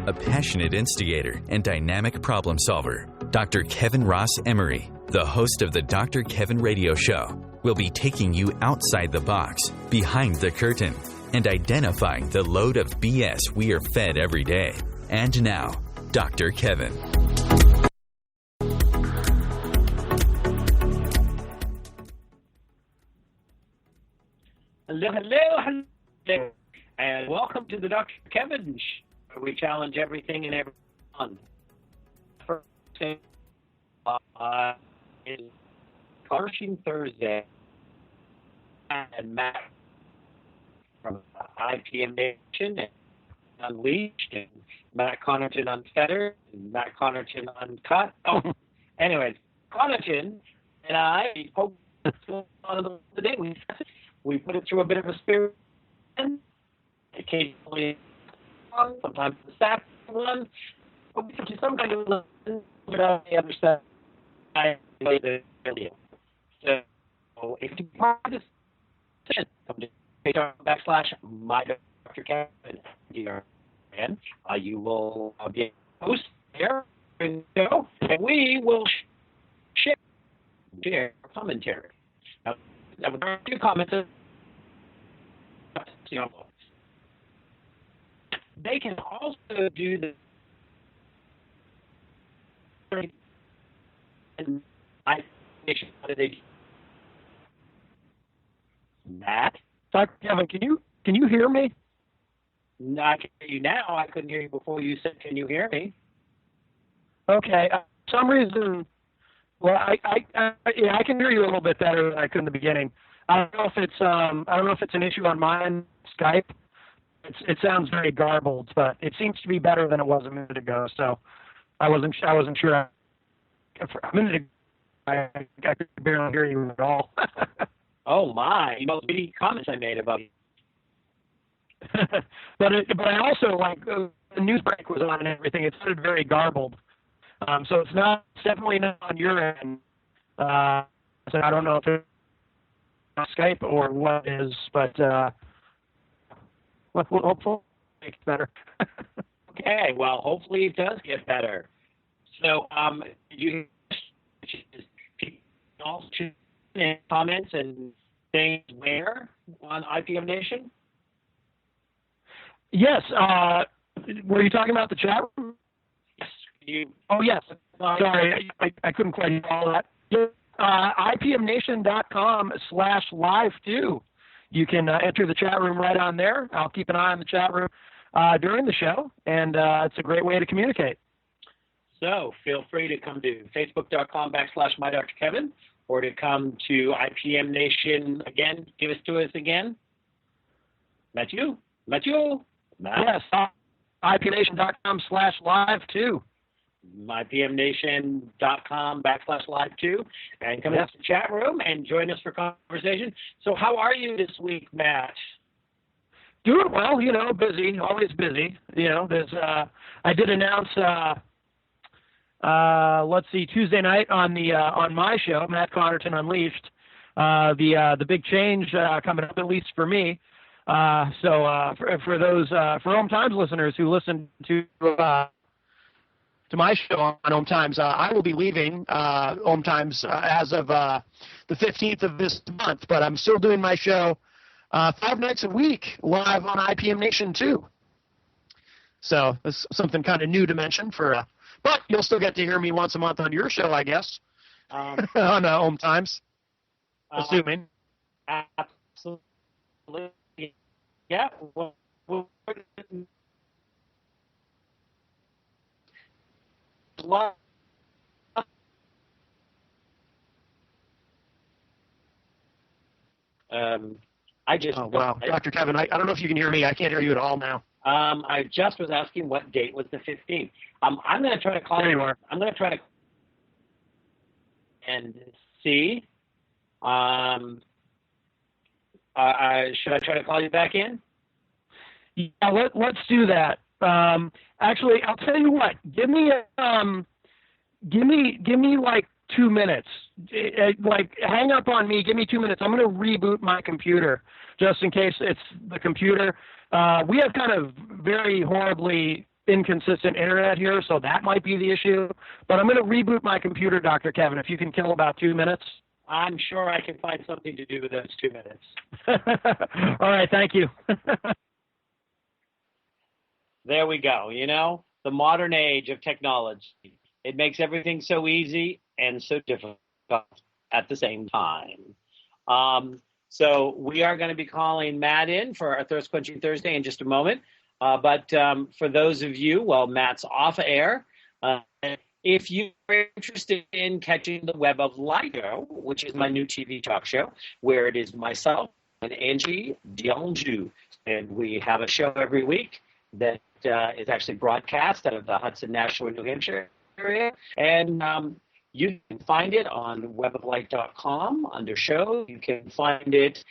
a passionate instigator and dynamic problem solver. Dr. Kevin Ross Emery, the host of the Dr. Kevin Radio Show, will be taking you outside the box, behind the curtain, and identifying the load of BS we are fed every day. And now, Dr. Kevin. Hello, and welcome to the Dr. Kevin Show, where we challenge everything and everyone. First thing is Coaching Thursday, and Matt from IPM Nation and Unleashed, and Matt Connarton Unfettered, and Matt Connarton Uncut. Oh, anyways, Connarton and I hope on the day we put it through a bit of a spirit, occasionally, sometimes the staff one, but we do some kind of without the other side of the video. So if you part of this session, come to patreon.com/my-Dr.Kevin, and you will be a host there, and we will share commentary. Now, with our two comments, they can also do the and what do they do? Matt? Dr. Kevin, can you hear me? No, I can hear you now. I couldn't hear you before you said, can you hear me? Okay. For some reason, well, I can hear you a little bit better than I could in the beginning. I don't know if it's an issue on mine, Skype. It sounds very garbled, but it seems to be better than it was a minute ago. So I wasn't sure. For a minute ago, I could barely hear you at all. Oh my! You know the comments I made about you. but I also the news break was on and everything. It sounded very garbled. So it's definitely not on your end. So I don't know if it's Skype or what it is, but hopefully it gets better. Okay, well, hopefully it does get better. So you also comments and things where on IPM Nation? Yes. Were you talking about the chat room? Yes. Oh, yes. Sorry, I couldn't quite follow that. IPMNation.com/live too. You can enter the chat room right on there. I'll keep an eye on the chat room during the show, and it's a great way to communicate. So feel free to come to facebook.com/my-Dr.Kevin or to come to IPM Nation again. Give us to us again. Matthew? Matt? Yes, IPMNation.com/live too. IPMNation.com/live too. And come into the chat room and join us for conversation. So how are you this week, Matt? Doing well, busy, always busy. There's I did announce Tuesday night on my show, Matt Connarton Unleashed, the big change coming up, at least for me. So for those for OMTimes listeners who listen to my show on OMTimes, I will be leaving OMTimes as of the 15th of this month, but I'm still doing my show 5 nights a week live on IPM Nation too. So that's something kind of new to mention but you'll still get to hear me once a month on your show, I guess, on OMTimes, assuming. Absolutely. Yeah. Dr. Kevin, I don't know if you can hear me. I can't hear you at all now. I just was asking what date was the 15th. I'm going to try to call you. I'm going to try to and see. Should I try to call you back in? Yeah, let's do that. Actually, I'll tell you what. Give me like 2 minutes. Hang up on me. Give me 2 minutes. I'm going to reboot my computer just in case it's the computer. We have kind of very horribly inconsistent internet here, so that might be the issue. But I'm going to reboot my computer, Dr. Kevin, if you can kill about 2 minutes. I'm sure I can find something to do with those 2 minutes. All right, thank you. There we go. You know, the modern age of technology. It makes everything so easy and so difficult at the same time. So we are going to be calling Matt in for our Thirst Quenching Thursday in just a moment. But for those of you, well, Matt's off air. If you're interested in catching the Web of Light, which is my new TV talk show, where it is myself and Angie D'Anjou, and we have a show every week that is actually broadcast out of the Hudson, Nashua, New Hampshire area, and you can find it on weboflight.com under show. You can find it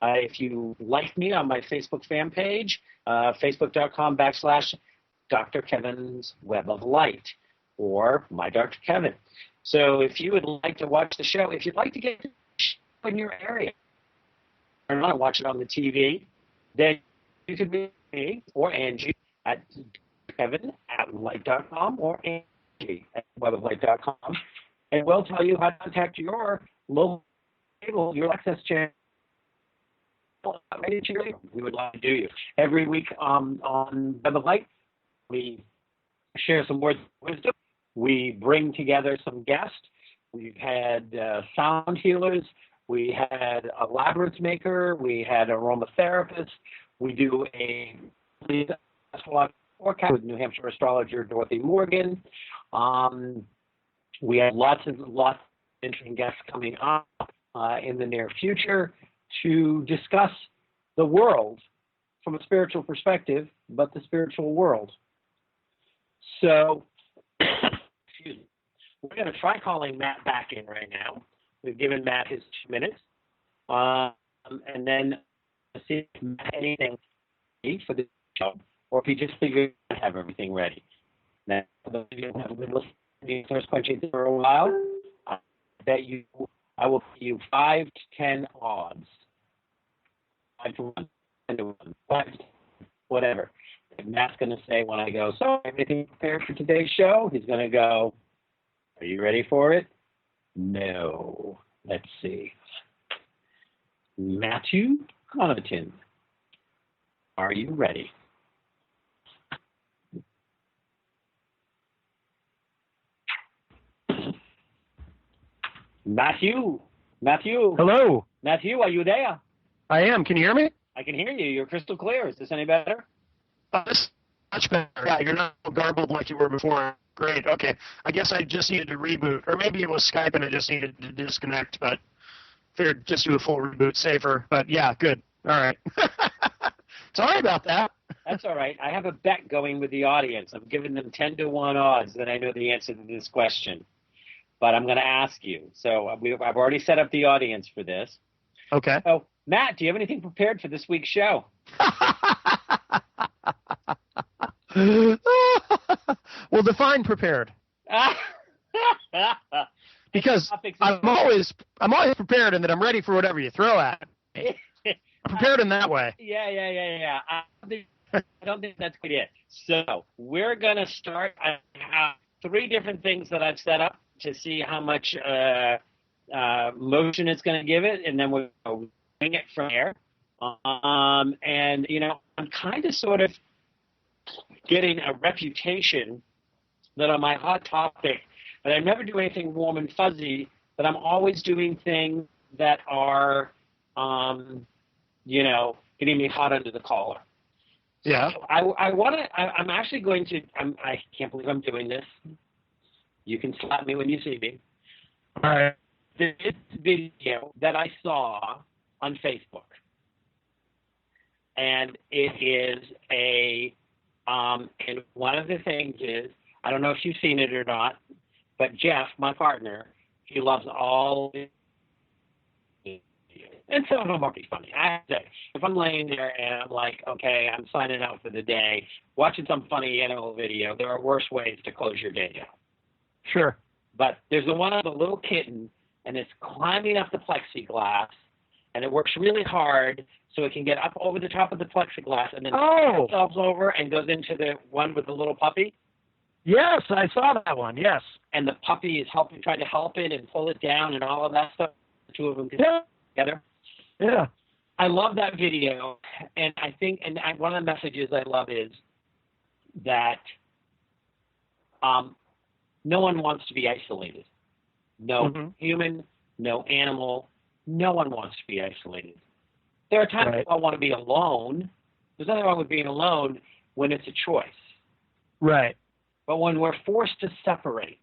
if you like me on my Facebook fan page, facebook.com/Dr. Kevin's Web of Light, or my Dr. Kevin. So if you would like to watch the show, if you'd like to get the show in your area, or not watch it on the TV, then you could be me or Angie at Kevin@light.com or Angie at weboflight.com, and we'll tell you how to contact your local cable, your access channel. We would love to do you. Every week on Web of Light, we share some words of wisdom. We bring together some guests. We've had sound healers. We had a labyrinth maker. We had an aromatherapist. We do a forecast with New Hampshire astrologer Dorothy Morgan. We have lots of interesting guests coming up in the near future to discuss the world from a spiritual perspective, but the spiritual world. So, excuse me. We're going to try calling Matt back in right now. We've given Matt his 2 minutes. And then see if Matt has anything for the show, or if he just figured to have everything ready. Now, for those of you who have been listening to Thirst Quenching for a while, I will give you 5 to 10 odds. 5 to 1, 10 to 1, 5 to 10, whatever. And Matt's going to say when I go, so everything prepared for today's show? He's going to go, are you ready for it? No. Let's see. Matthew Connarton, are you ready? Matthew. Hello. Matthew, are you there? I am. Can you hear me? I can hear you. You're crystal clear. Is this any better? This is much better. Yeah, you're not garbled like you were before. Great. Okay. I guess I just needed to reboot, or maybe it was Skype and I just needed to disconnect, but figured just do a full reboot, safer. But yeah, good. All right. Sorry about that. That's all right. I have a bet going with the audience. I'm giving them 10 to 1 odds that I know the answer to this question. But I'm going to ask you. So I've already set up the audience for this. Okay. So, Matt, do you have anything prepared for this week's show? Well, define prepared. Because I'm always prepared in that I'm ready for whatever you throw at me. I'm prepared in that way. Yeah. I don't think that's quite it. So we're going to start. I have 3 different things that I've set up to see how much motion it's going to give it, and then we'll bring it from there. And, you know, I'm kind of sort of getting a reputation that on my hot topic, that I never do anything warm and fuzzy, but I'm always doing things that are, you know, getting me hot under the collar. Yeah. So I'm actually going to, I can't believe I'm doing this. You can slap me when you see me. All right. This video that I saw on Facebook. And it is and one of the things is, I don't know if you've seen it or not, but Jeff, my partner, he loves all, and some of them are pretty funny. I have to say, if I'm laying there and I'm like, okay, I'm signing out for the day, watching some funny animal video, there are worse ways to close your day down. Sure. But there's the one of the little kitten, and it's climbing up the plexiglass, and it works really hard so it can get up over the top of the plexiglass and then Oh, itself over and goes into the one with the little puppy. yes, I saw that one. Yes. And the puppy is trying to help it and pull it down and all of that stuff. The two of them Yeah. together. Yeah. I love that video, and I think, one of the messages I love is that no one wants to be isolated. No human, no animal, no one wants to be isolated. There are times Right. I want to be alone. There's nothing wrong with being alone when it's a choice. Right. But when we're forced to separate,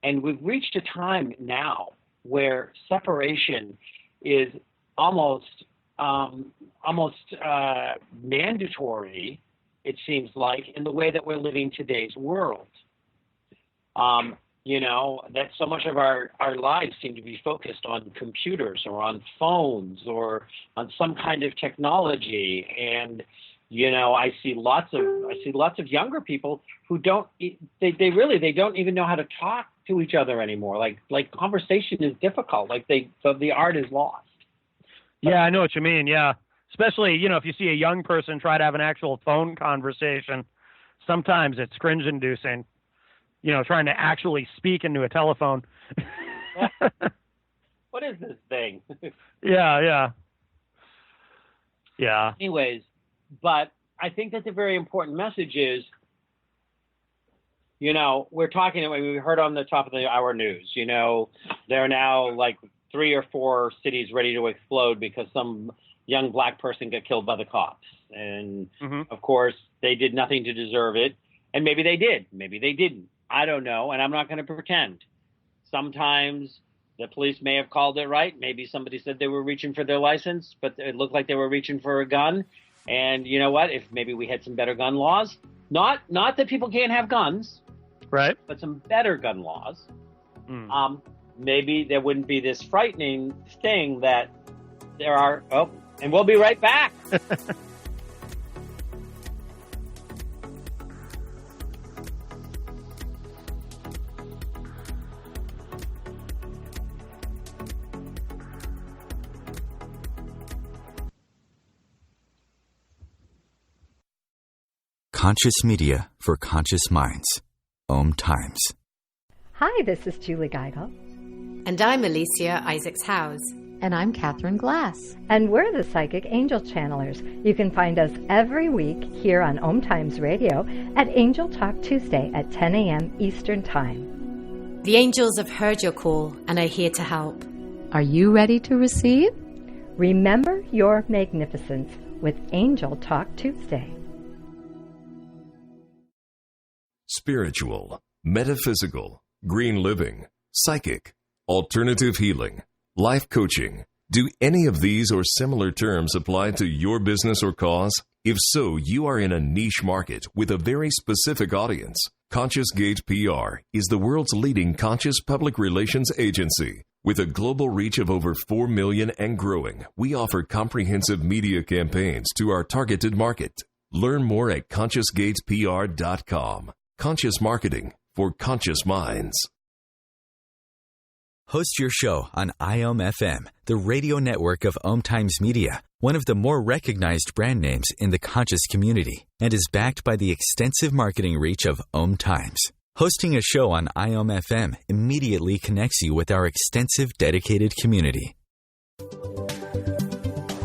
and we've reached a time now where separation is almost mandatory, it seems like, in the way that we're living today's world. That so much of our lives seem to be focused on computers or on phones or on some kind of technology. And, I see lots of younger people who don't even know how to talk to each other anymore. Like conversation is difficult. So the art is lost. Yeah, I know what you mean. Yeah. Especially, if you see a young person try to have an actual phone conversation, sometimes it's cringe inducing, trying to actually speak into a telephone. What is this thing? Yeah. Anyways, but I think that the very important message is, we're talking, we heard on the top of the hour news, there are now like 3 or 4 cities ready to explode because some young black person got killed by the cops. And of course, they did nothing to deserve it. And maybe they did. Maybe they didn't. I don't know. And I'm not going to pretend. Sometimes the police may have called it right. Maybe somebody said they were reaching for their license, but it looked like they were reaching for a gun. And you know what? If maybe we had some better gun laws, not that people can't have guns, right? But some better gun laws, maybe there wouldn't be this frightening thing that there are. Oh, and we'll be right back. Conscious media for conscious minds. OMTimes. Hi, this is Julie Geigel. And I'm Alicia Isaacs-Howes. And I'm Catherine Glass. And we're the Psychic Angel Channelers. You can find us every week here on OMTimes Radio at Angel Talk Tuesday at 10 a.m. Eastern Time. The angels have heard your call and are here to help. Are you ready to receive? Remember your magnificence with Angel Talk Tuesday. Spiritual, metaphysical, green living, psychic, alternative healing, life coaching. Do any of these or similar terms apply to your business or cause? If so, you are in a niche market with a very specific audience. Conscious Gate PR is the world's leading conscious public relations agency. With a global reach of over 4 million and growing, we offer comprehensive media campaigns to our targeted market. Learn more at ConsciousGatesPR.com. Conscious marketing for conscious minds. Host your show on IOM-FM, the radio network of OMTimes Media, one of the more recognized brand names in the conscious community, and is backed by the extensive marketing reach of OMTimes. Hosting a show on IOM-FM immediately connects you with our extensive dedicated community.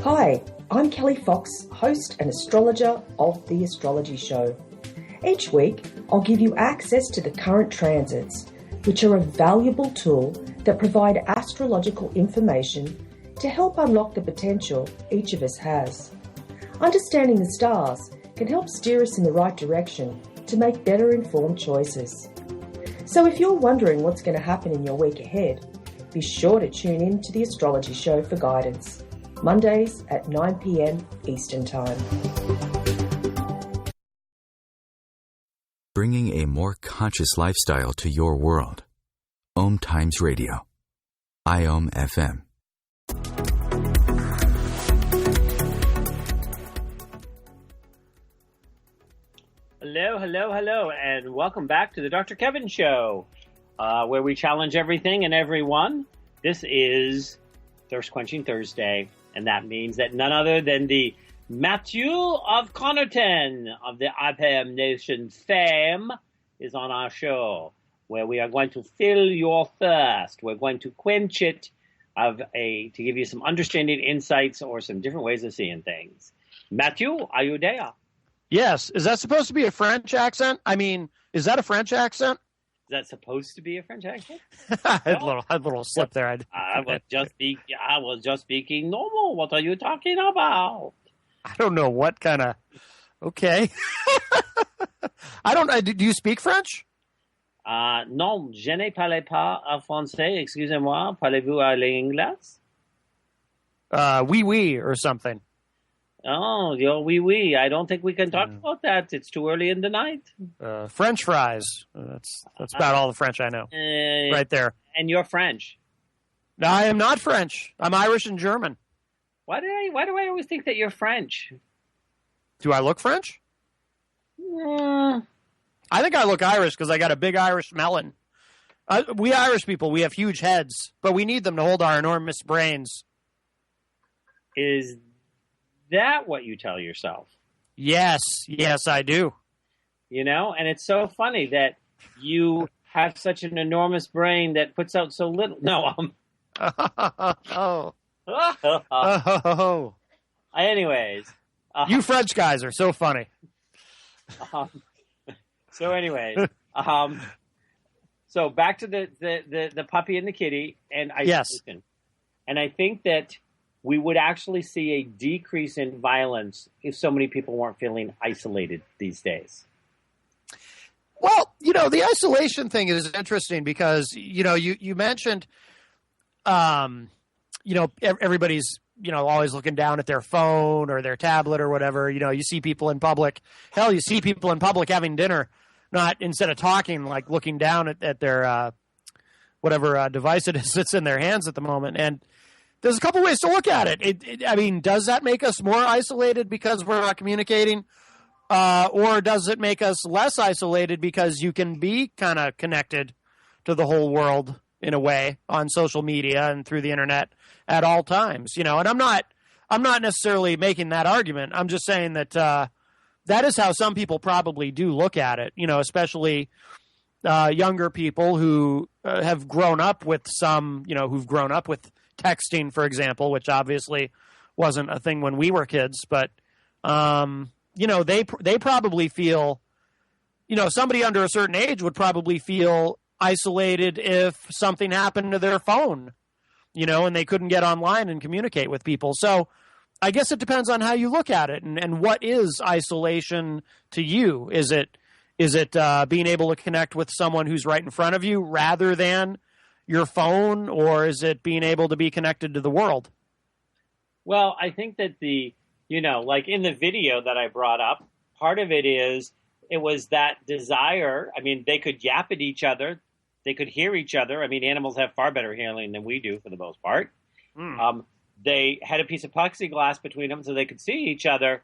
Hi, I'm Kelly Fox, host and astrologer of The Astrology Show. Each week, I'll give you access to the current transits, which are a valuable tool that provide astrological information to help unlock the potential each of us has. Understanding the stars can help steer us in the right direction to make better informed choices. So if you're wondering what's going to happen in your week ahead, be sure to tune in to The Astrology Show for guidance, Mondays at 9 p.m. Eastern Time. Bringing a more conscious lifestyle to your world. OMTimes Radio. IOM-FM. Hello, and welcome back to the Dr. Kevin Show, where we challenge everything and everyone. This is Thirst Quenching Thursday, and that means that none other than the Matthew of Connarton of the IPM Nation fame is on our show, where we are going to fill your thirst. We're going to quench it to give you some understanding insights or some different ways of seeing things. Matthew, are you there? Yes. Is that supposed to be a French accent? I mean, is that a French accent? Is that supposed to be a French accent? I had a little slip there. I was just speaking normal. What are you talking about? I don't know what kind of. Okay. Do you speak French? Non, je ne parle pas français. Excusez-moi. Parlez-vous l'anglais? Oui, or something. Oh, oui. I don't think we can talk about that. It's too early in the night. French fries. That's about all the French I know. Right there. And you're French. No, I am not French. I'm Irish and German. Why do I always think that you're French? Do I look French? I think I look Irish because I got a big Irish melon. We Irish people, we have huge heads, but we need them to hold our enormous brains. Is that what you tell yourself? Yes, I do. You know, and it's so funny that you have such an enormous brain that puts out so little. No, Oh. Anyways. You French guys are so funny. So back to the puppy and the kitty and isolation. Yes. And I think that we would actually see a decrease in violence if so many people weren't feeling isolated these days. Well, the isolation thing is interesting because, you mentioned, everybody's, always looking down at their phone or their tablet or whatever. You see people in public. Hell, you see people in public having dinner, not instead of talking, like looking down at their whatever device it is that's in their hands at the moment. And there's a couple ways to look at it. I mean, does that make us more isolated because we're not communicating? Or does it make us less isolated because you can be kind of connected to the whole world in a way on social media and through the internet at all times, and I'm not necessarily making that argument. I'm just saying that that is how some people probably do look at it, especially younger people who have grown up with who've grown up with texting, for example, which obviously wasn't a thing when we were kids, but they probably feel, somebody under a certain age would probably feel isolated if something happened to their phone, and they couldn't get online and communicate with people. So I guess it depends on how you look at it and what is isolation to you. Is it being able to connect with someone who's right in front of you rather than your phone, or is it being able to be connected to the world? Well, I think that like in the video that I brought up, part of it was that desire. I mean, they could yap at each other. They could hear each other. I mean, animals have far better hearing than we do for the most part. They had a piece of plexiglass between them so they could see each other,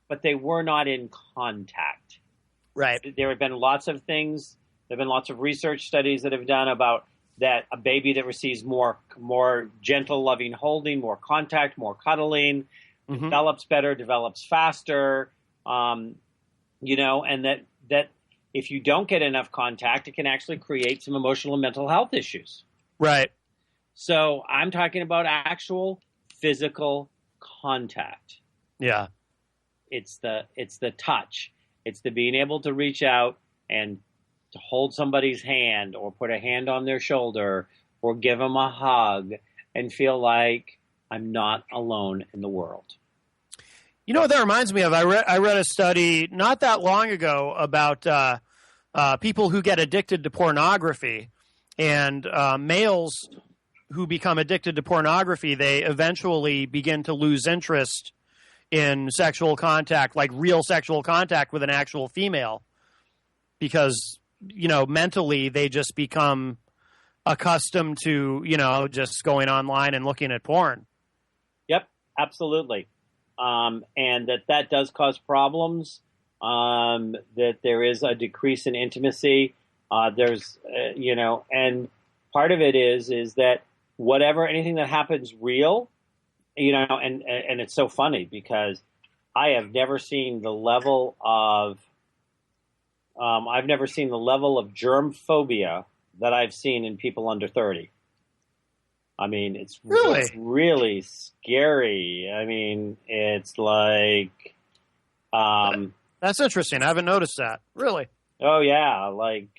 but they were not in contact. Right. There have been lots of things. There have been lots of research studies that have done about that a baby that receives more gentle, loving holding, more contact, more cuddling, develops better, develops faster, and that if you don't get enough contact, it can actually create some emotional and mental health issues. Right. So I'm talking about actual physical contact. Yeah. It's the touch. It's the being able to reach out and to hold somebody's hand or put a hand on their shoulder or give them a hug and feel like I'm not alone in the world. You know what that reminds me of? I read a study not that long ago about people who get addicted to pornography, and males who become addicted to pornography, they eventually begin to lose interest in sexual contact, like real sexual contact with an actual female, because, mentally they just become accustomed to, just going online and looking at porn. Yep, absolutely. And that does cause problems, that there is a decrease in intimacy. And part of it is that anything that happens real, and it's so funny because I have never seen the level of germ phobia that I've seen in people under 30. I mean, it's really scary. I mean, it's like that's interesting. I haven't noticed that. Really? Oh yeah, like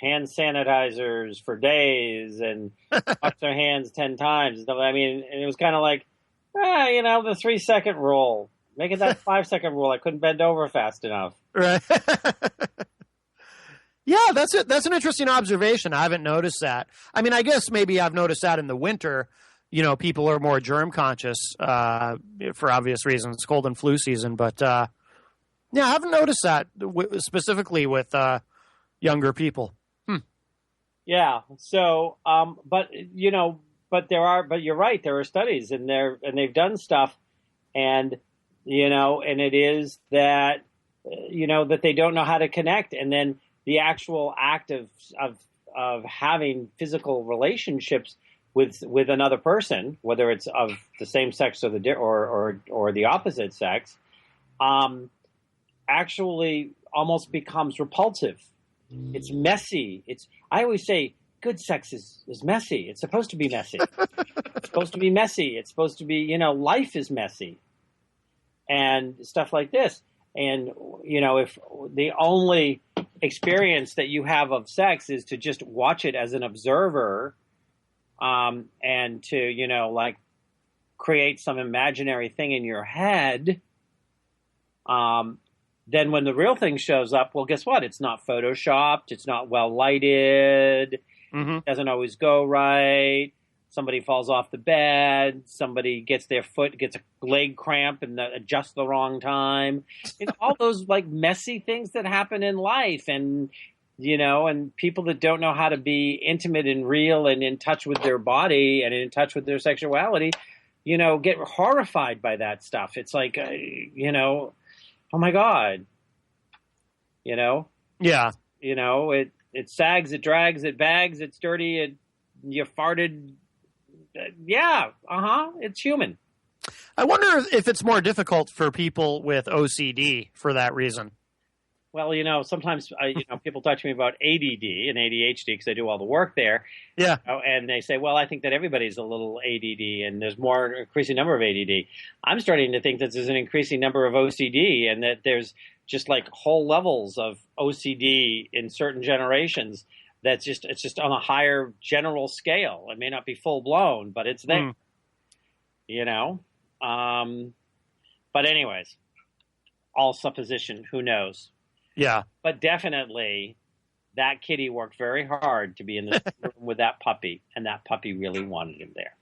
hand sanitizers for days and wash their hands 10 times. I mean, and it was kind of like, the 3-second rule. Make it that 5-second rule. I couldn't bend over fast enough. Right. Yeah, that's it. That's an interesting observation. I haven't noticed that. I mean, I guess maybe I've noticed that in the winter. People are more germ conscious for obvious reasons. It's cold and flu season, but I haven't noticed that specifically with younger people. Yeah. So, but you're right. There are studies, and they've done stuff, and and it is that that they don't know how to connect, and then the actual act of having physical relationships with another person, whether it's of the same sex or the opposite sex, actually almost becomes repulsive. It's messy. I always say good sex is messy. It's supposed to be messy. It's supposed to be messy. It's supposed to be, life is messy and stuff like this. And, if the only experience that you have of sex is to just watch it as an observer, and to, create some imaginary thing in your head, then when the real thing shows up, well, guess what? It's not photoshopped. It's not well lighted. Mm-hmm. It doesn't always go right. Somebody falls off the bed. Somebody gets a leg cramp and adjusts the wrong time. All those messy things that happen in life, and and people that don't know how to be intimate and real and in touch with their body and in touch with their sexuality, get horrified by that stuff. It's like, oh my God, Yeah. It sags, it drags, it bags, it's dirty, you farted. Yeah. It's human. I wonder if it's more difficult for people with OCD for that reason. Well, sometimes people talk to me about ADD and ADHD because I do all the work there. Yeah. And they say, well, I think that everybody's a little ADD and there's more increasing number of ADD. I'm starting to think that there's an increasing number of OCD and that there's just whole levels of OCD in certain generations. It's just on a higher general scale. It may not be full blown, but it's there. But anyways, all supposition. Who knows? Yeah. But definitely, that kitty worked very hard to be in the room with that puppy, and that puppy really wanted him there.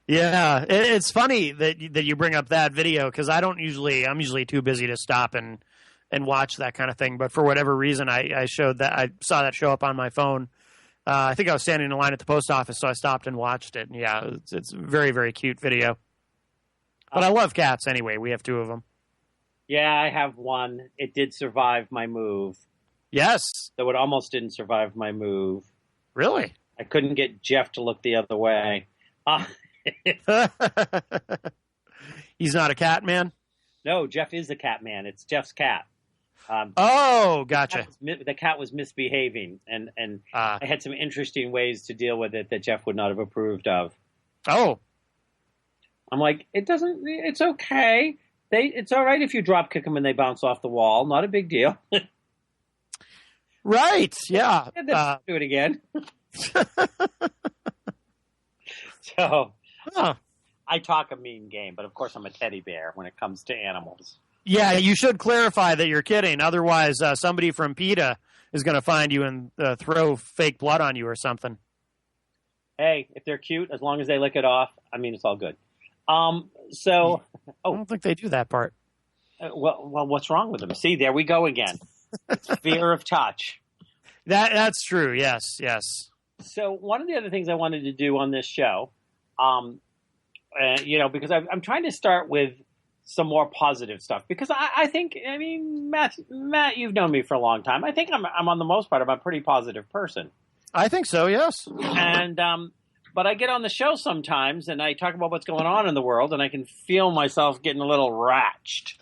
Yeah, it's funny that you bring up that video because I'm usually too busy to stop and watch that kind of thing. But for whatever reason, I saw that show up on my phone. I think I was standing in line at the post office, so I stopped and watched it. And yeah, it's a very, very cute video. But I love cats anyway. We have 2 of them. Yeah, I have one. It did survive my move. Yes. Though it almost didn't survive my move. Really? I couldn't get Jeff to look the other way. He's not a cat man? No, Jeff is a cat man. It's Jeff's cat. Gotcha. The cat was misbehaving, and I had some interesting ways to deal with it that Jeff would not have approved of. Oh. I'm like, it's okay. It's all right if you drop kick them and they bounce off the wall. Not a big deal. Right. Yeah. Do it again. So I talk a mean game, but of course I'm a teddy bear when it comes to animals. Yeah, you should clarify that you're kidding. Otherwise, somebody from PETA is going to find you and throw fake blood on you or something. Hey, if they're cute, as long as they lick it off, I mean, it's all good. I don't think they do that part. Well, what's wrong with them? See, there we go again. It's fear of touch. That's true. Yes. So one of the other things I wanted to do on this show, because I'm trying to start with some more positive stuff, because I think, Matt, you've known me for a long time. I think I'm on the most part, I'm a pretty positive person. I think so. Yes. And But I get on the show sometimes, and I talk about what's going on in the world, and I can feel myself getting a little ratched.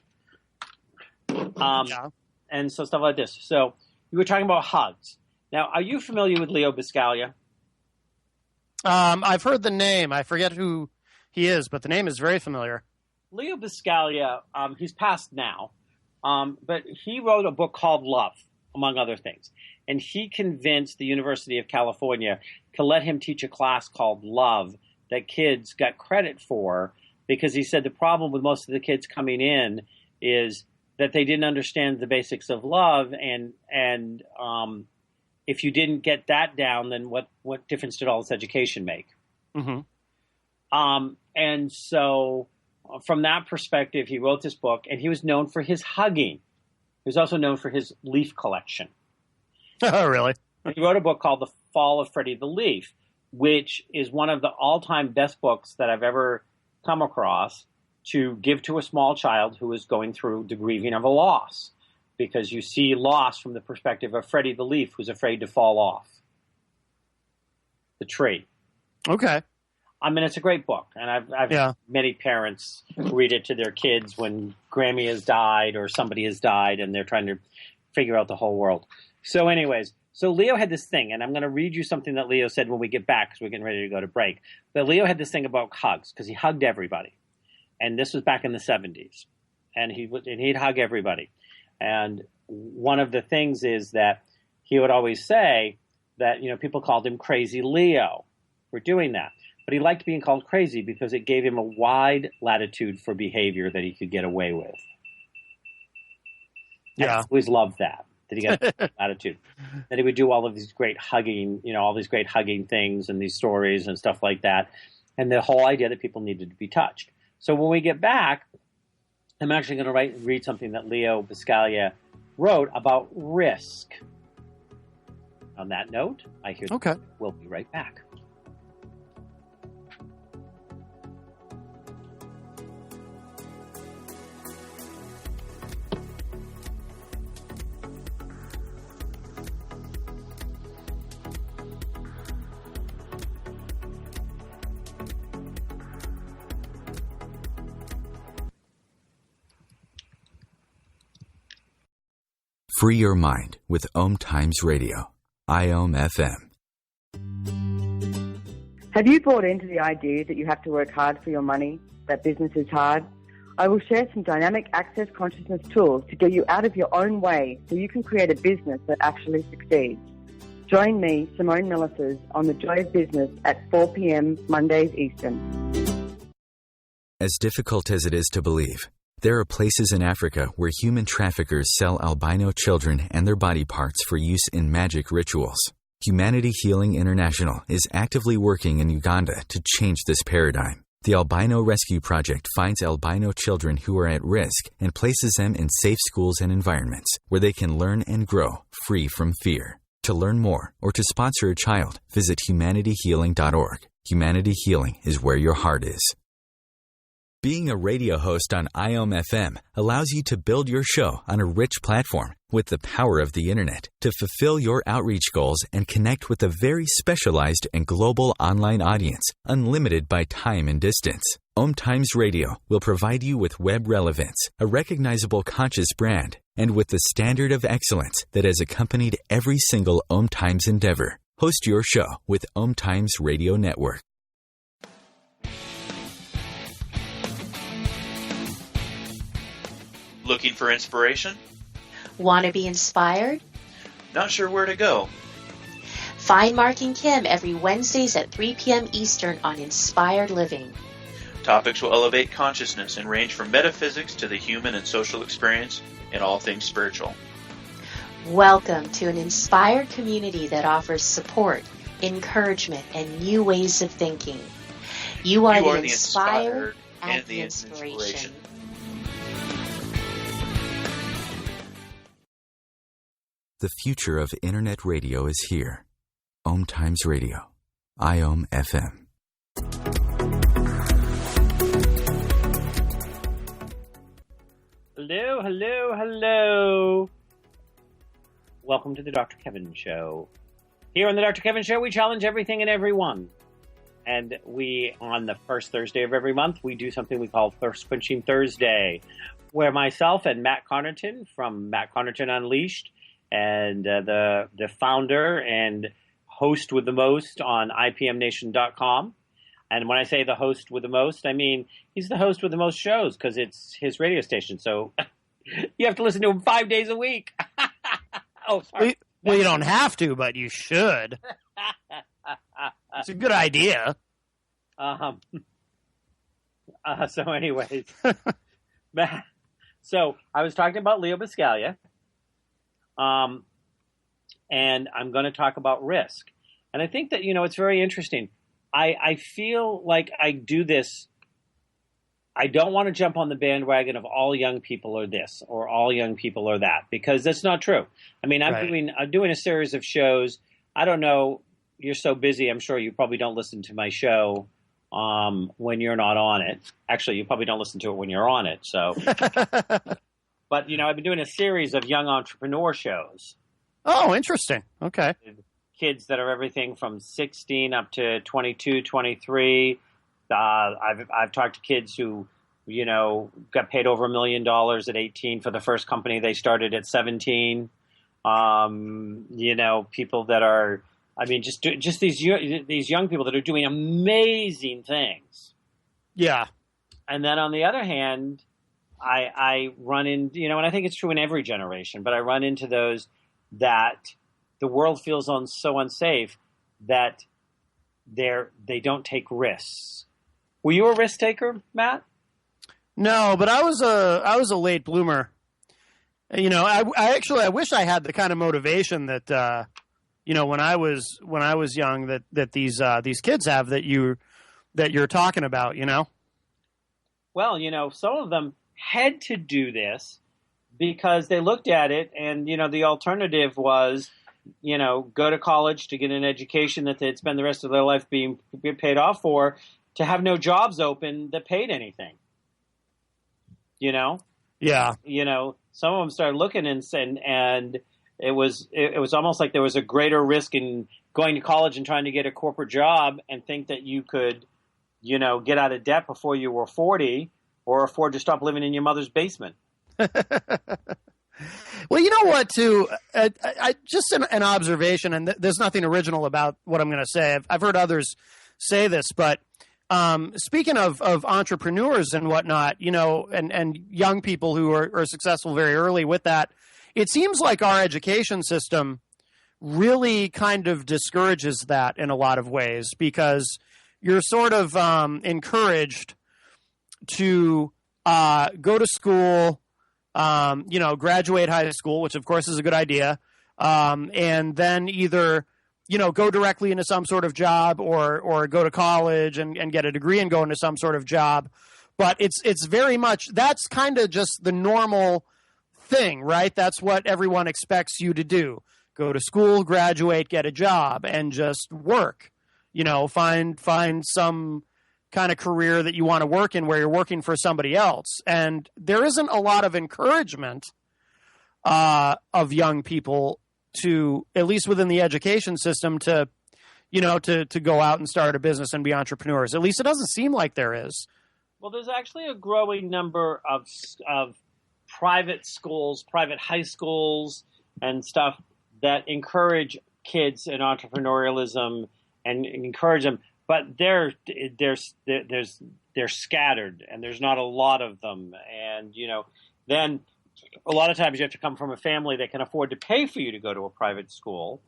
And so stuff like this. So you were talking about hugs. Now, are you familiar with Leo Biscaglia? I've heard the name. I forget who he is, but the name is very familiar. Leo Biscaglia, he's passed now, but he wrote a book called Love, among other things. And he convinced the University of California to let him teach a class called Love that kids got credit for, because he said the problem with most of the kids coming in is that they didn't understand the basics of love, and if you didn't get that down, then what difference did all this education make? Mm-hmm. And so from that perspective, he wrote this book, and he was known for his hugging. He was also known for his leaf collection. Oh, really? And he wrote a book called The Fall of Freddie the Leaf, which is one of the all-time best books that I've ever come across to give to a small child who is going through the grieving of a loss, because you see loss from the perspective of Freddie the Leaf, who's afraid to fall off the tree. Okay. I mean, it's a great book, and I've had many parents read it to their kids when Grammy has died or somebody has died, and they're trying to figure out the whole world. So anyways, so Leo had this thing, and I'm going to read you something that Leo said when we get back, because we're getting ready to go to break. But Leo had this thing about hugs, because he hugged everybody. And this was back in the 70s. And he'd hug everybody. And one of the things is that he would always say that, people called him Crazy Leo for doing that. But he liked being called crazy because it gave him a wide latitude for behavior that he could get away with. Yeah. I always loved that he got latitude. That he would do all of these great hugging, all these great hugging things and these stories and stuff like that. And the whole idea that people needed to be touched. So when we get back, I'm actually going to read something that Leo Biscaglia wrote about risk. On that note, I hear we'll be right back. Free your mind with OMTimes Radio, IOM FM. Have you bought into the idea that you have to work hard for your money, that business is hard? I will share some dynamic access consciousness tools to get you out of your own way so you can create a business that actually succeeds. Join me, Simone Millisers, on The Joy of Business at 4 p.m. Mondays Eastern. As difficult as it is to believe, there are places in Africa where human traffickers sell albino children and their body parts for use in magic rituals. Humanity Healing International is actively working in Uganda to change this paradigm. The Albino Rescue Project finds albino children who are at risk and places them in safe schools and environments where they can learn and grow free from fear. To learn more or to sponsor a child, visit humanityhealing.org. Humanity Healing is where your heart is. Being a radio host on IOM FM allows you to build your show on a rich platform with the power of the internet to fulfill your outreach goals and connect with a very specialized and global online audience, unlimited by time and distance. OMTimes Radio will provide you with web relevance, a recognizable conscious brand, and with the standard of excellence that has accompanied every single OMTimes endeavor. Host your show with OMTimes Radio Network. Looking for inspiration? Want to be inspired? Not sure where to go? Find Mark and Kim every Wednesdays at 3 p.m. Eastern on Inspired Living. Topics will elevate consciousness and range from metaphysics to the human and social experience and all things spiritual. Welcome to an inspired community that offers support, encouragement, and new ways of thinking. You are the inspired and the inspiration. The future of Internet radio is here. OMTimes Radio, IOM FM. Hello, hello, hello. Welcome to the Dr. Kevin Show. Here on the Dr. Kevin Show, we challenge everything and everyone And we, on the first Thursday of every month, we do something we call Thirst Quenching Thursday, where myself and Matt Connarton from Matt Connarton Unleashed and the founder and host with the most on IPMNation.com. And when I say the host with the most, I mean he's the host with the most shows because it's his radio station. So you have to listen to him 5 days a week. Oh, sorry. Well, you don't have to, but you should. It's a good idea. So anyways, so I was talking about Leo Biscaglia, and I'm going to talk about risk. And I think that, it's very interesting. I feel like I do this. I don't want to jump on the bandwagon of all young people are this or all young people are that, because that's not true. I mean, I'm doing a series of shows. I don't know. You're so busy. I'm sure you probably don't listen to my show when you're not on it. Actually, you probably don't listen to it when you're on it. So, but I've been doing a series of young entrepreneur shows. Oh, interesting. Okay. Kids that are everything from 16 up to 22, 23. I've talked to kids who, got paid over $1 million at 18 for the first company they started at 17. People that are, just these young people that are doing amazing things. Yeah. And then on the other hand, I run in, and I think it's true in every generation, but I run into those that the world feels so unsafe that they don't take risks. Were you a risk taker, Matt? No, but I was a late bloomer. I wish I had the kind of motivation that when I was young that these kids have that you're talking about. Well, some of them had to do this because they looked at it, and the alternative was, go to college to get an education that they'd spend the rest of their life being paid off for, to have no jobs open that paid anything. Yeah. Some of them started looking and it was almost like there was a greater risk in going to college and trying to get a corporate job and think that you could, get out of debt before you were 40 or afford to stop living in your mother's basement. Well, you know what, too? I just an observation, and there's nothing original about what I'm going to say. I've heard others say this, but speaking of entrepreneurs and whatnot, and young people who are successful very early with that, it seems like our education system really kind of discourages that in a lot of ways, because you're sort of encouraged to go to school, graduate high school, which of course is a good idea, and then either go directly into some sort of job or go to college and get a degree and go into some sort of job. But it's very much, that's kind of just the normal thing, right? That's what everyone expects you to do. Go to school, graduate, get a job, and just work. Find some kind of career that you want to work in where you're working for somebody else. And there isn't a lot of encouragement of young people to, at least within the education system, to go out and start a business and be entrepreneurs. At least it doesn't seem like there is. Well, there's actually a growing number of private schools, private high schools and stuff that encourage kids in entrepreneurialism and encourage them. But they're scattered, and there's not a lot of them. And, then a lot of times you have to come from a family that can afford to pay for you to go to a private school.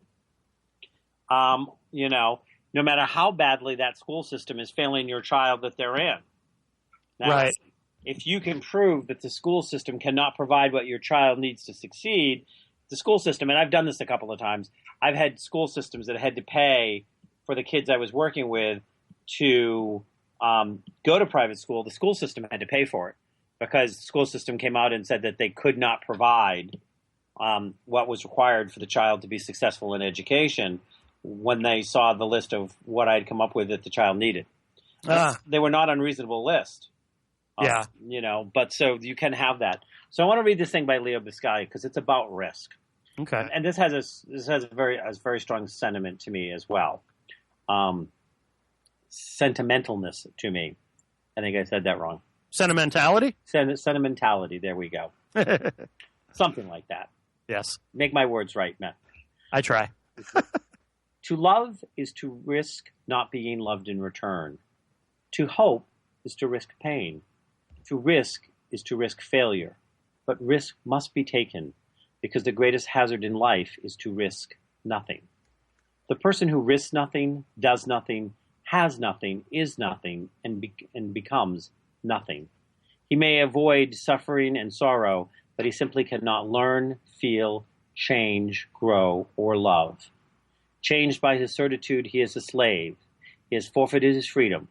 No matter how badly that school system is failing your child that they're in. Now, right. If you can prove that the school system cannot provide what your child needs to succeed, the school system, and I've done this a couple of times, I've had school systems that had to pay for the kids I was working with to go to private school. The school system had to pay for it because the school system came out and said that they could not provide what was required for the child to be successful in education when they saw the list of what I had come up with that the child needed. They were not unreasonable list. Yeah. But so you can have that. So I want to read this thing by Leo Biscaglia because it's about risk. Okay. And this has a very strong sentiment to me as well. sentimentalness to me. I think I said that wrong. Sentimentality? Sentimentality. There we go. Something like that. Yes. Make my words right, Matt. I try. To love is to risk not being loved in return. To hope is to risk pain. To risk is to risk failure. But risk must be taken, because the greatest hazard in life is to risk nothing. The person who risks nothing, does nothing, has nothing, is nothing, and becomes nothing. He may avoid suffering and sorrow, but he simply cannot learn, feel, change, grow, or love. Changed by his certitude, he is a slave. He has forfeited his freedom.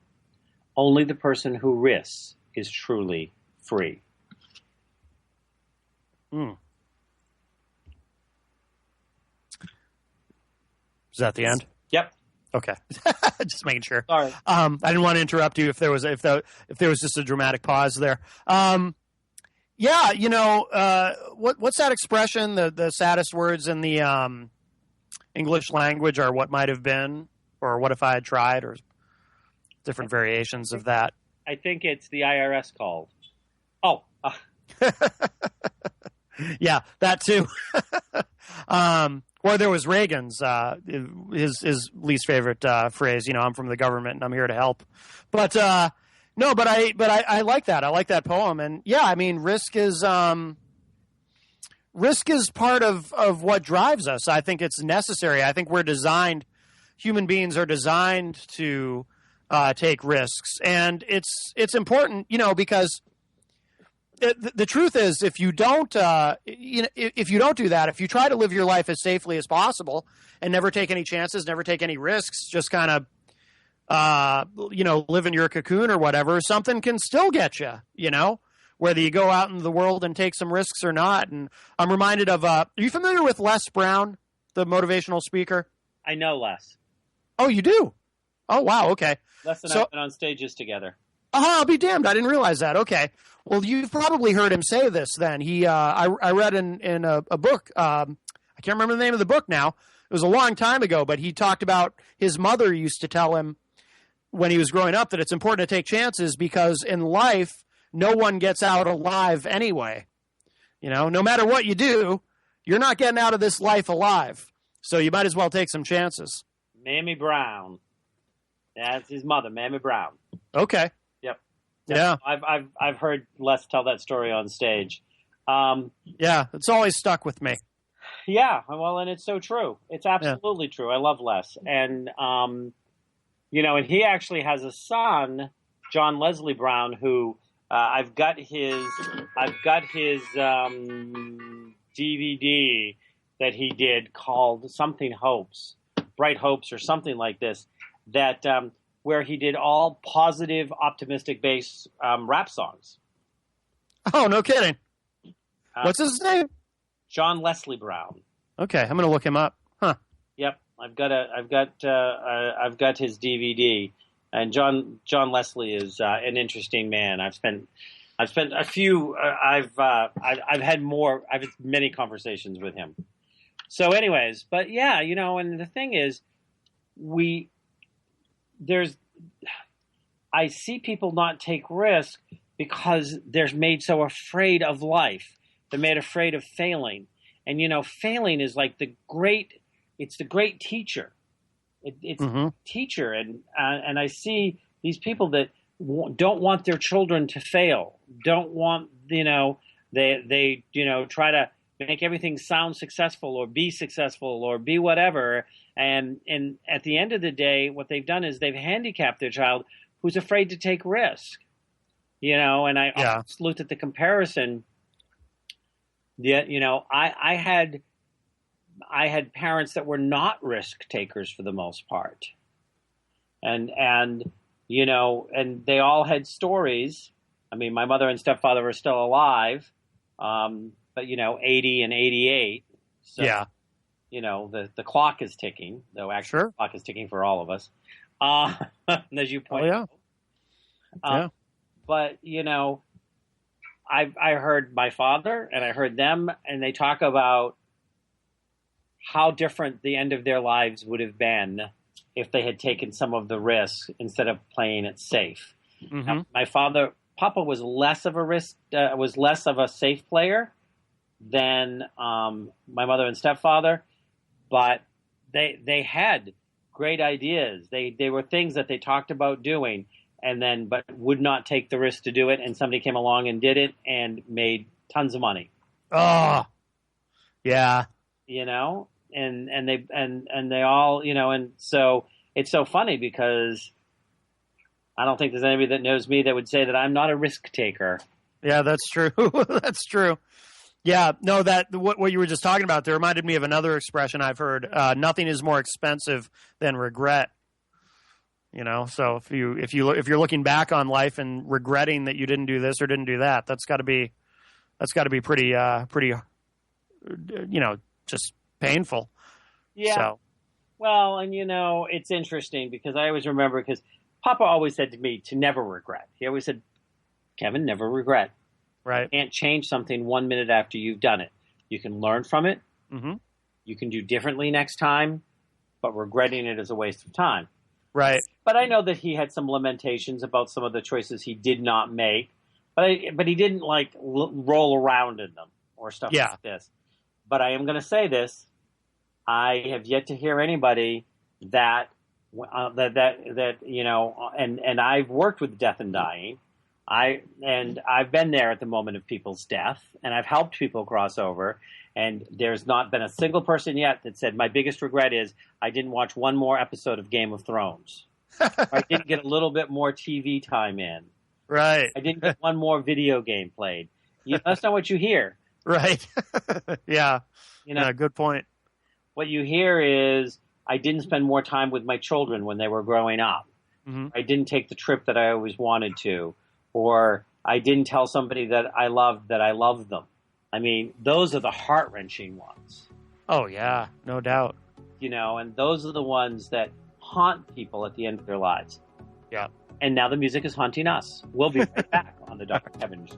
Only the person who risks is truly free. Is that the end? Yep. Okay. Just making sure. Sorry. I didn't want to interrupt you if there was just a dramatic pause there. Yeah, what's that expression? The saddest words in the English language are what might have been, or what if I had tried, or different variations of that. I think it's the IRS called. Oh. Yeah, that too. Or there was Reagan's, his least favorite phrase. I'm from the government and I'm here to help. But no, but I like that. I like that poem. And yeah, I mean, risk is part of what drives us. I think it's necessary. I think human beings are designed to take risks, and it's important, because the truth is, if you don't do that, if you try to live your life as safely as possible and never take any chances, never take any risks, just kind of, live in your cocoon or whatever, something can still get you, whether you go out into the world and take some risks or not. And I'm reminded of, are you familiar with Les Brown, the motivational speaker? I know Les. Oh, you do? Oh, wow. Okay. Les and I have been on stages together. I'll be damned. I didn't realize that. Okay. Well, you've probably heard him say this then. I read in a book, I can't remember the name of the book now. It was a long time ago, but he talked about his mother used to tell him when he was growing up that it's important to take chances because in life, no one gets out alive anyway. No matter what you do, you're not getting out of this life alive. So you might as well take some chances. Mammy Brown. That's his mother, Mammy Brown. Okay. Yeah, I've heard Les tell that story on stage. Yeah, it's always stuck with me. Yeah, well, and it's so true. It's absolutely true. I love Les, and and he actually has a son, John Leslie Brown, who I've got his DVD that he did called something Hopes, Bright Hopes, or something like this. That where he did all positive, optimistic-based rap songs. Oh, no kidding! What's his name? John Leslie Brown. Okay, I'm going to look him up. Huh? Yep, I've got his DVD, and John Leslie is an interesting man. I've had many conversations with him. So, anyways, but yeah, and the thing is, I see people not take risk because they're made so afraid of life. They're made afraid of failing. And, failing is like the great teacher. It's teacher. And I see these people that don't want their children to fail, don't want, they try to make everything sound successful or be whatever. And at the end of the day, what they've done is they've handicapped their child who's afraid to take risk, and I looked at the comparison. Yeah, I had parents that were not risk takers for the most part. And they all had stories. I mean, my mother and stepfather are still alive, but 80 and 88. So, yeah. The clock is ticking, though actually the clock is ticking for all of us. As you pointed out. Yeah. But, I heard my father and I heard them, and they talk about how different the end of their lives would have been if they had taken some of the risks instead of playing it safe. Mm-hmm. Now, my father, Papa, was less of a safe player than my mother and stepfather, but they had great ideas. They were things that they talked about doing, but would not take the risk to do it. And somebody came along and did it and made tons of money. Oh, yeah. And they all, and so it's so funny because I don't think there's anybody that knows me that would say that I'm not a risk taker. Yeah, that's true. That's true. Yeah, no, what you were just talking about there reminded me of another expression I've heard. Nothing is more expensive than regret. So if you're looking back on life and regretting that you didn't do this or didn't do that, that's got to be pretty just painful. Yeah. So. Well, and it's interesting because I always remember, because Papa always said to me to never regret. He always said, Kevin, never regret. Right. You can't change something 1 minute after you've done it. You can learn from it. Mm-hmm. You can do differently next time, but regretting it is a waste of time. Right. But I know that he had some lamentations about some of the choices he did not make, but he didn't roll around in them or stuff like this. But I am going to say this: I have yet to hear anybody that and I've worked with death and dying. I've been there at the moment of people's death, and I've helped people cross over. And there's not been a single person yet that said, my biggest regret is I didn't watch one more episode of Game of Thrones. I didn't get a little bit more TV time in. Right. I didn't get one more video game played. That's not what you hear. Right. Yeah. Good point. What you hear is, I didn't spend more time with my children when they were growing up. Mm-hmm. I didn't take the trip that I always wanted to. Or I didn't tell somebody that I loved them. I mean, those are the heart-wrenching ones. Oh, yeah, no doubt. And those are the ones that haunt people at the end of their lives. Yeah. And now the music is haunting us. We'll be right back on the Dr. Kevin Show.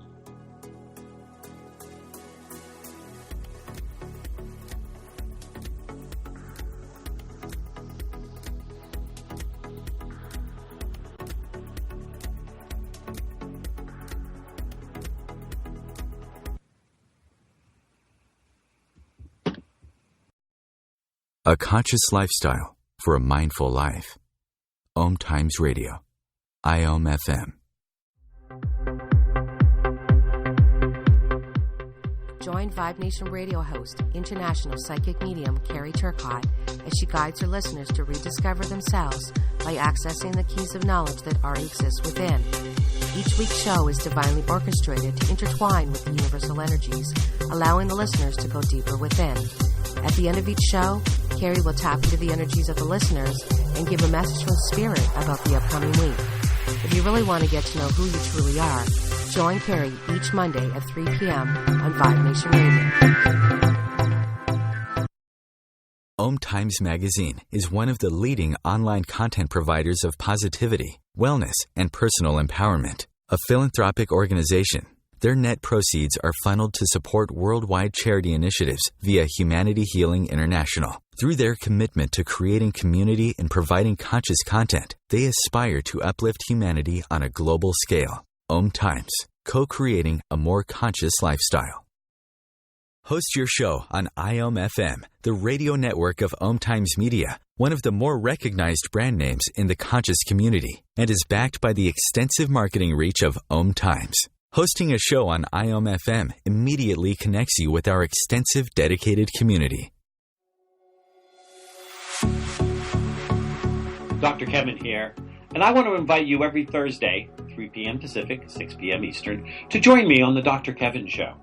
A conscious lifestyle for a mindful life. OMTimes Radio. IOM FM. Join Vibe Nation radio host, international psychic medium Carrie Turcotte, as she guides her listeners to rediscover themselves by accessing the keys of knowledge that already exist within. Each week's show is divinely orchestrated to intertwine with the universal energies, allowing the listeners to go deeper within. At the end of each show, Carrie will tap into the energies of the listeners and give a message from Spirit about the upcoming week. If you really want to get to know who you truly are, join Carrie each Monday at 3 p.m. on Vibe Nation Radio. OMTimes Magazine is one of the leading online content providers of positivity, wellness, and personal empowerment. A philanthropic organization, their net proceeds are funneled to support worldwide charity initiatives via Humanity Healing International. Through their commitment to creating community and providing conscious content, they aspire to uplift humanity on a global scale. OMTimes, co-creating a more conscious lifestyle. Host your show on IOM FM, the radio network of OMTimes Media, one of the more recognized brand names in the conscious community, and is backed by the extensive marketing reach of OMTimes. Hosting a show on IOM FM immediately connects you with our extensive dedicated community. Dr. Kevin here, and I want to invite you every Thursday, 3 p.m. Pacific, 6 p.m. Eastern, to join me on the Dr. Kevin Show,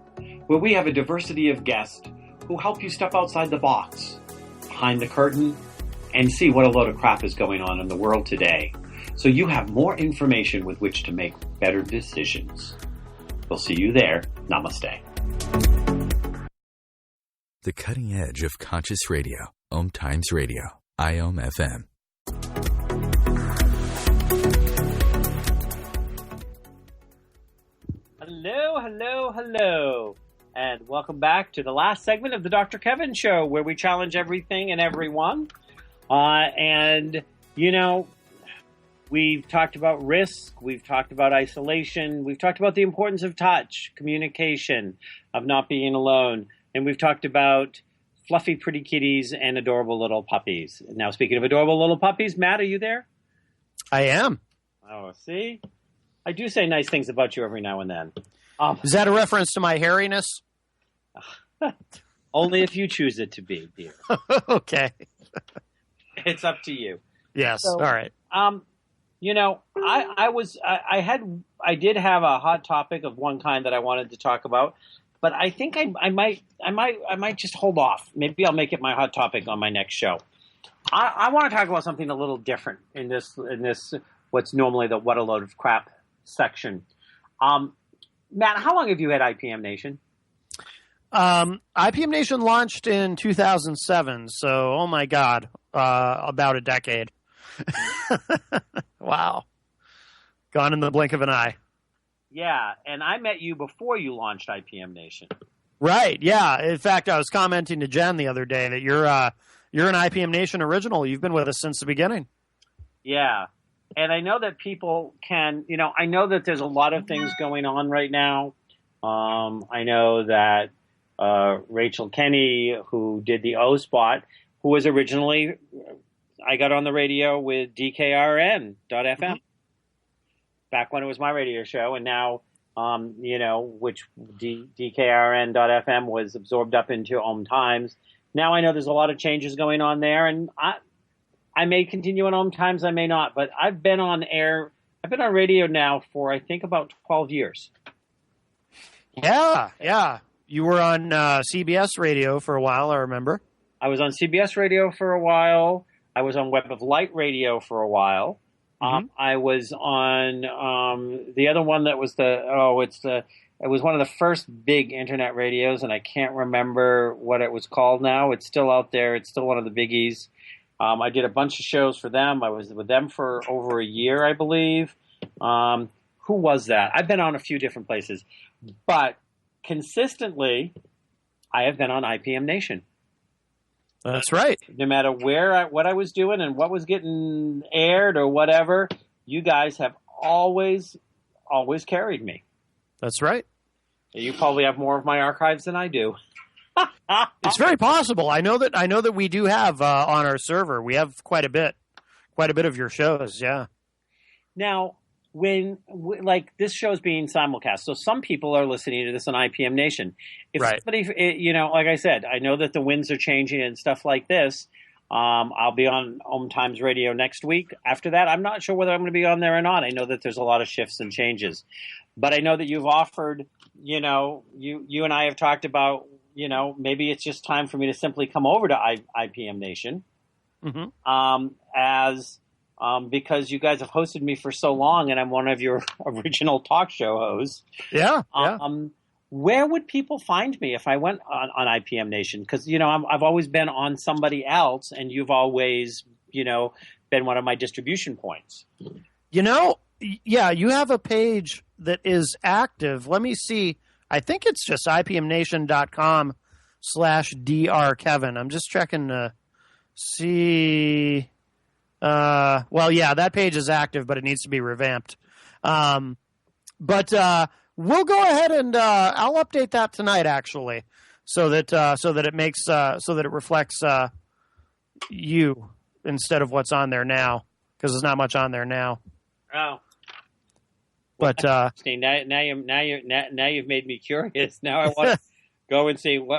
where we have a diversity of guests who help you step outside the box, behind the curtain, and see what a load of crap is going on in the world today, so you have more information with which to make better decisions. We'll see you there. Namaste. The cutting edge of conscious radio. OMTimes Radio. IOM FM. Hello, and welcome back to the last segment of the Dr. Kevin Show, where we challenge everything and everyone. And We've talked about risk. We've talked about isolation. We've talked about the importance of touch, communication, of not being alone. And we've talked about fluffy, pretty kitties and adorable little puppies. Now, speaking of adorable little puppies, Matt, are you there? I am. Oh, see? I do say nice things about you every now and then. Is that a reference to my hairiness? Only if you choose it to be, dear. Okay. It's up to you. Yes. All right. I did have a hot topic of one kind that I wanted to talk about, but I think I might just hold off. Maybe I'll make it my hot topic on my next show. I want to talk about something a little different in this what's normally the what a load of crap section. Matt, how long have you had IPM Nation? IPM Nation launched in 2007, so oh my God, about a decade. Wow. Gone in the blink of an eye. Yeah, and I met you before you launched IPM Nation. Right, yeah. In fact, I was commenting to Jen the other day that you're an IPM Nation original. You've been with us since the beginning. Yeah, and I know that people can, I know that there's a lot of things going on right now. I know that Rachel Kenny, who did the O spot, who was originally, I got on the radio with DKRN.FM. Mm-hmm. Back when it was my radio show, and now, which DKRN.FM was absorbed up into OMTimes. Now I know there's a lot of changes going on there, and I may continue on OMTimes, I may not, but I've been on radio now for, I think, about 12 years. Yeah. You were on CBS radio for a while, I remember. I was on CBS radio for a while. I was on Web of Light radio for a while. Mm-hmm. I was on the other one that was it was one of the first big internet radios, and I can't remember what it was called now. It's still out there. It's still one of the biggies. I did a bunch of shows for them. I was with them for over a year, I believe. Who was that? I've been on a few different places, but consistently, I have been on IPM Nation. That's right. No matter what I was doing and what was getting aired or whatever, you guys have always carried me. That's right. You probably have more of my archives than I do. It's very possible. I know that we do have on our server. We have quite a bit of your shows. Yeah. Now, when this show's being simulcast, so some people are listening to this on IPM Nation. If somebody, like I said, I know that the winds are changing and stuff like this. I'll be on OMTimes Radio next week. After that, I'm not sure whether I'm going to be on there or not. I know that there's a lot of shifts and changes, but I know that you've offered. You and I have talked about. Maybe it's just time for me to simply come over to IPM Nation, because you guys have hosted me for so long, and I'm one of your original talk show hosts. Yeah. Where would people find me if I went on IPM Nation? Because I've always been on somebody else, and you've always been one of my distribution points. Yeah, you have a page that is active. Let me see. I think it's just IPMNation.com/drkevin. I'm just checking to see. That page is active, but it needs to be revamped. But we'll go ahead and I'll update that tonight, actually, so that it reflects you instead of what's on there now, because there's not much on there now. Oh. But now you've made me curious. Now I want to go and see. What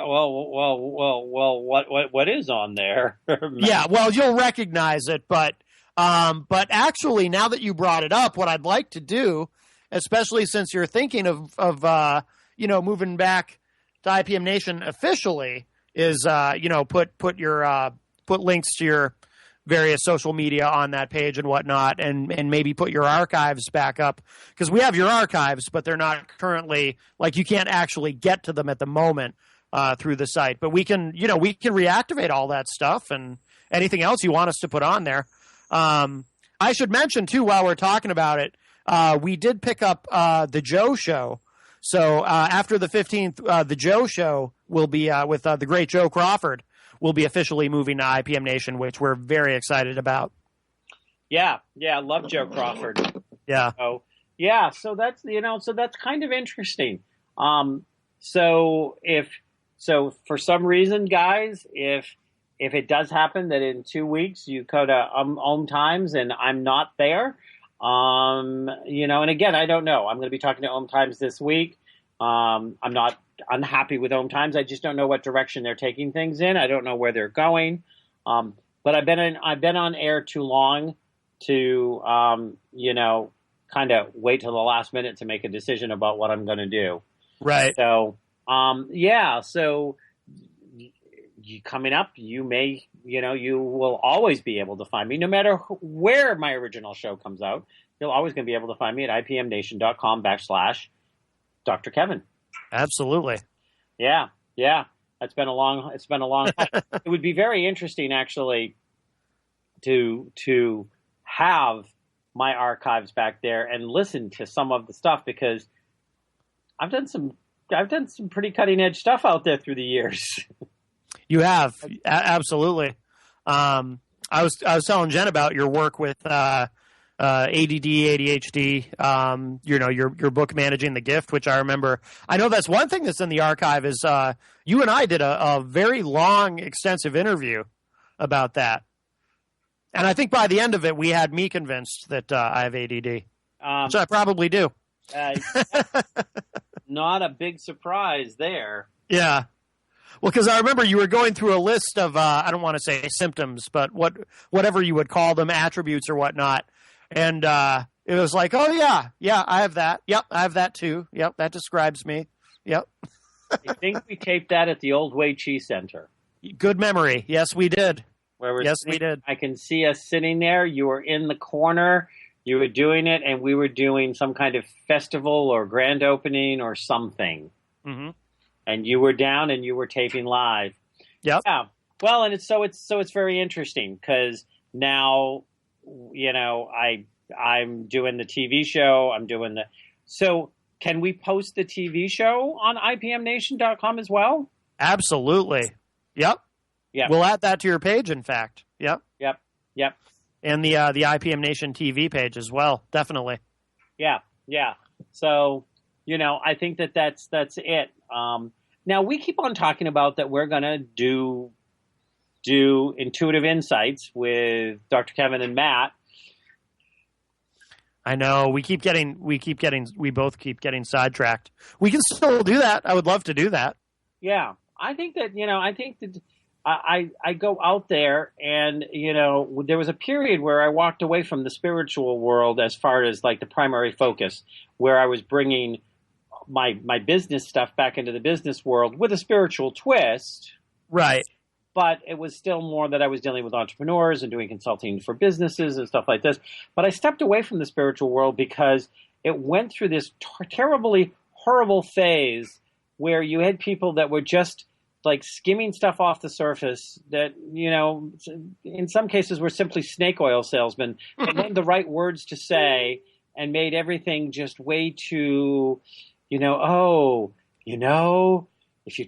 is on there? Yeah, well, you'll recognize it, but actually, now that you brought it up, what I'd like to do, especially since you're thinking of moving back to IPM Nation officially, is put links to your various social media on that page and whatnot, and maybe put your archives back up, because we have your archives, but they're not currently, you can't actually get to them at the moment through the site. But we can reactivate all that stuff and anything else you want us to put on there. I should mention too, while we're talking about it, we did pick up the Joe Show. So after the 15th, the Joe Show will be with the great Joe Crawford. Will be officially moving to IPM Nation, which we're very excited about. Yeah, love Joe Crawford. Yeah. So, so that's kind of interesting. So for some reason, guys, if it does happen that in 2 weeks you go to OMTimes and I'm not there, and again, I don't know. I'm going to be talking to OMTimes this week. I'm not unhappy with OMTimes. I just don't know what direction they're taking things in. I don't know where they're going. But I've been on air too long to, kind of wait till the last minute to make a decision about what I'm going to do. Right. So, so coming up, you will always be able to find me no matter where my original show comes out. You're always going to be able to find me at ipmnation.com/Dr. Kevin. Absolutely. Yeah. It's been a long time. It would be very interesting actually to have my archives back there and listen to some of the stuff, because I've done some pretty cutting edge stuff out there through the years. You have. Absolutely. I was telling Jen about your work with ADD, ADHD, your book Managing the Gift, which I remember. I know that's one thing that's in the archive is you and I did a very long, extensive interview about that. And I think by the end of it, we had me convinced that I have ADD, which I probably do. Not a big surprise there. Yeah. Well, because I remember you were going through a list of, I don't want to say symptoms, but whatever you would call them, attributes or whatnot. And it was like, oh, yeah, I have that. Yep, I have that too. Yep, that describes me. Yep. I think we taped that at the Old Wei Chi Center. Good memory. Yes, we did. We did. I can see us sitting there. You were in the corner. You were doing it, and we were doing some kind of festival or grand opening or something. Mm-hmm. And you were down and you were taping live. Yep. Yeah. Well, and it's very interesting because now, I'm doing the TV show. So can we post the TV show on IPMNation.com as well? Absolutely. Yep. Yeah. We'll add that to your page, in fact. Yep. And the IPM Nation TV page as well. Definitely. Yeah. So, I think that's it. Now we keep on talking about that we're going to do Intuitive Insights with Dr. Kevin and Matt. I know we both keep getting sidetracked. We can still do that. I would love to do that. Yeah. I think that I go out there and, there was a period where I walked away from the spiritual world as far as like the primary focus, where I was bringing my business stuff back into the business world with a spiritual twist. Right. But it was still more that I was dealing with entrepreneurs and doing consulting for businesses and stuff like this. But I stepped away from the spiritual world because it went through this terribly horrible phase where you had people that were just like skimming stuff off the surface that, in some cases were simply snake oil salesmen and had the right words to say and made everything just way too, if you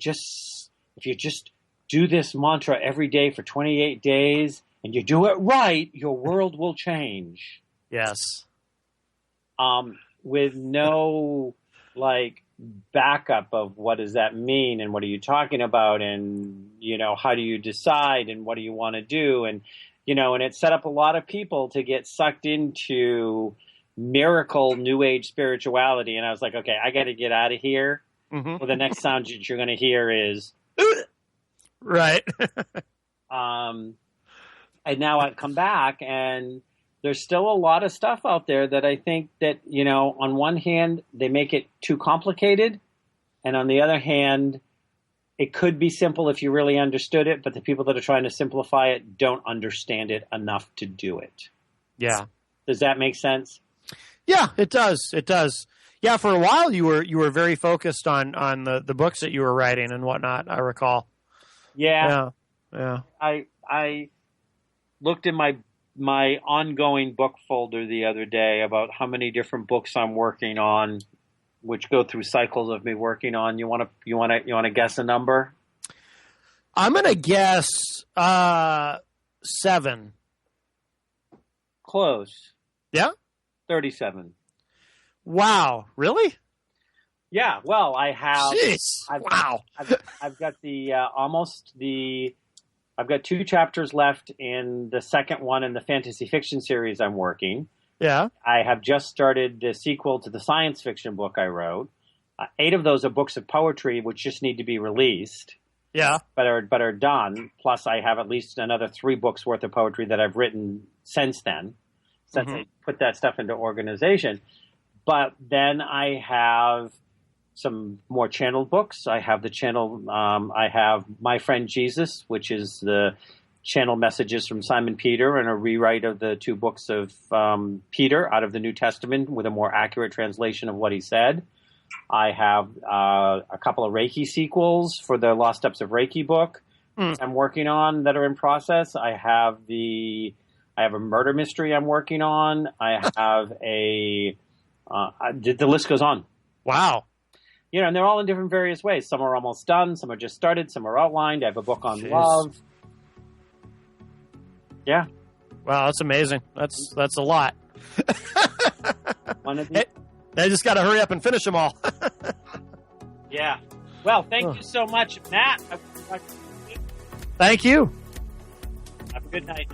just do this mantra every day for 28 days and you do it right, your world will change. Yes. With no backup of what does that mean and what are you talking about and how do you decide and what do you want to do and and it set up a lot of people to get sucked into miracle new age spirituality, and I was like, okay, I got to get out of here. Mm-hmm. Well, the next sound you're going to hear is right. And now I've come back and there's still a lot of stuff out there that I think that, on one hand, they make it too complicated. And on the other hand, it could be simple if you really understood it. But the people that are trying to simplify it don't understand it enough to do it. Yeah. Does that make sense? Yeah, it does. It does. Yeah. For a while, you were very focused on the books that you were writing and whatnot, I recall. Yeah. I looked in my ongoing book folder the other day about how many different books I'm working on, which go through cycles of me working on. You want to guess a number? I'm going to guess 7. close. Yeah? 37. Wow. Really? Yeah. Well, I have. Jeez. Wow. I've got I've got 2 chapters left in the second one in the fantasy fiction series I'm working. Yeah. I have just started the sequel to the science fiction book I wrote. 8 of those are books of poetry, which just need to be released. Yeah. But are done. Plus, I have at least another 3 books worth of poetry that I've written since then, since I put that stuff into organization. But then I have some more channeled books. I have the channel. I have My Friend Jesus, which is the channel messages from Simon Peter and a rewrite of the 2 books of Peter out of the New Testament with a more accurate translation of what he said. I have a couple of Reiki sequels for the Lost Steps of Reiki book I'm working on that are in process. I have a murder mystery I'm working on. I have the list goes on. Wow. And they're all in different various ways. Some are almost done. Some are just started. Some are outlined. I have a book on love. Yeah. Wow, that's amazing. That's a lot. One of these. I just got to hurry up and finish them all. Yeah. Well, thank you so much, Matt. Thank you. Have a good night.